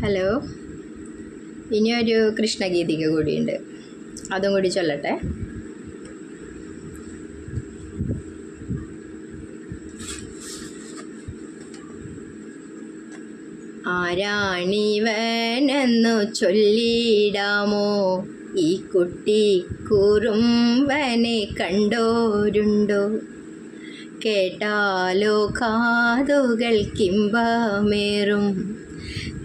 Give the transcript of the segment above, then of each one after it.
Hello, ഇനിയൊരു കൃഷ്ണഗീതിക കൂടിയുണ്ട്, അതും കൂടി ചൊല്ലട്ടെ. ആരാണിവനെന്നു ചൊല്ലിടാമോ, ഈ കുട്ടി കുറുമ്പനെ കണ്ടോരുണ്ടോ? കേട്ടാലോ കാതുകൾ കിമ്പമേറും,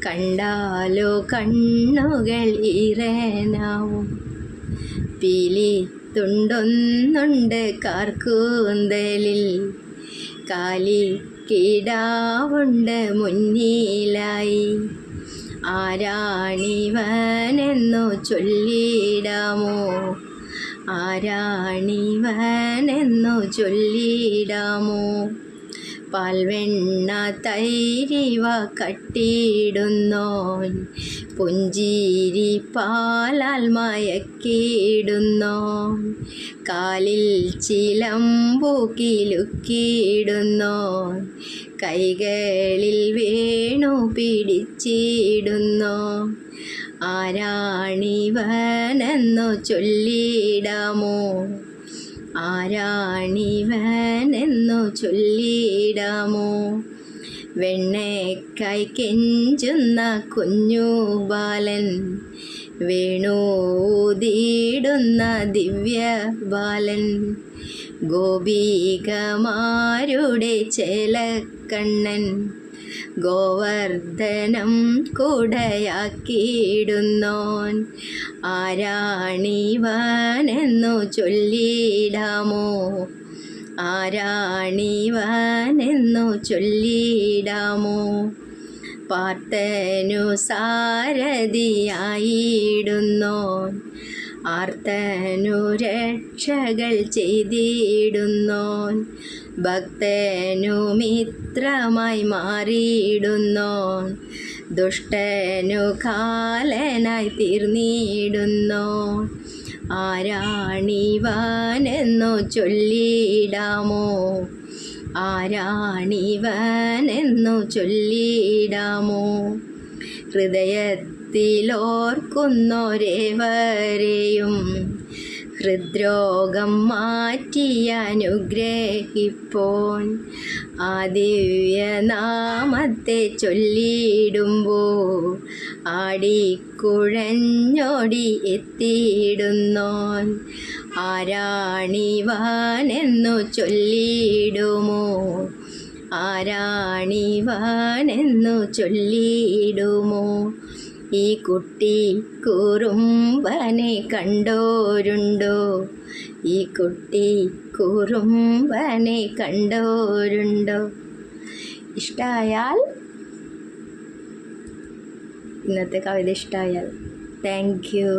കണ്ടാലോ കണ്ണുകൾ ഈറനാവും. പീലി തുണ്ടൊന്നുണ്ട് കാർക്കൂന്തലിൽ, കാലി കിടാവുണ്ട് മുന്നിലായി. ആരാണിവനെന്നു ചൊല്ലിടാമോ, ആരാണിവനെന്നു ചൊല്ലിടാമോ? പാൽവെണ്ണ തൈരിവ കട്ടിയിടുന്നോൻ, പുഞ്ചിരി പാലാൽ മയക്കിയിടുന്നോൻ, കാലിൽ ചിലമ്പു കിലുക്കിയിടുന്നോൻ, കൈകളിൽ വേണു പിടിച്ചിടുന്നോൻ. ആരാണിവനെന്നു ചൊല്ലിടാമോ, ആരാണിവനെന്നു ചൊല്ലിടാമോ? വെണ്ണയ്ക്കായി കെഞ്ചുന്ന കുഞ്ഞു ബാലൻ, വേണൂതിയിടുന്ന ദിവ്യബാലൻ, ഗോപികമാരുടെ ചേലക്കണ്ണൻ, ഗോവർദ്ധനം കുടയാക്കിയിടുന്നോൻ. ആരാണിവനെന്നു ചൊല്ലിടാമോ, ആരാണിവനെന്നു ചൊല്ലിടാമോ? പാർത്തനു സാരഥിയായിടുന്നോൻ, ആർത്തനു രക്ഷകൾ ചെയ്തിടുന്നോൻ, ഭക്തനു മിത്രമായി മാറിയിടുന്നോൻ, ദുഷ്ടനു കാലനായി തീർന്നിടുന്നോൻ. ആരാണിവനെന്നു ചൊല്ലിടാമോ, ആരാണിവനെന്നു ചൊല്ലിടാമോ? ഹൃദയത്തിലോർക്കുന്നൊരേവരെയും ഹൃദ്രോഗം മാറ്റി അനുഗ്രഹിപ്പോൻ, ആ ദിവ്യനാമത്തെ ചൊല്ലിടുമ്പോൾ ആടിക്കുഴഞ്ഞോടി എത്തിയിടുന്നോൻ. ആരാണിവനെന്നു ചൊല്ലിടുമോ, ആരാണിവനെന്നു ചൊല്ലിടുമോ? ഈ കുട്ടി കുറുമ്പനെ കണ്ടോരുണ്ടോ, ഈ കുട്ടി കുറുമ്പനെ കണ്ടോരുണ്ടോ? ഇഷ്ടമായാൽ, ഇന്നത്തെ കവിത ഇഷ്ടമായാൽ താങ്ക് യു.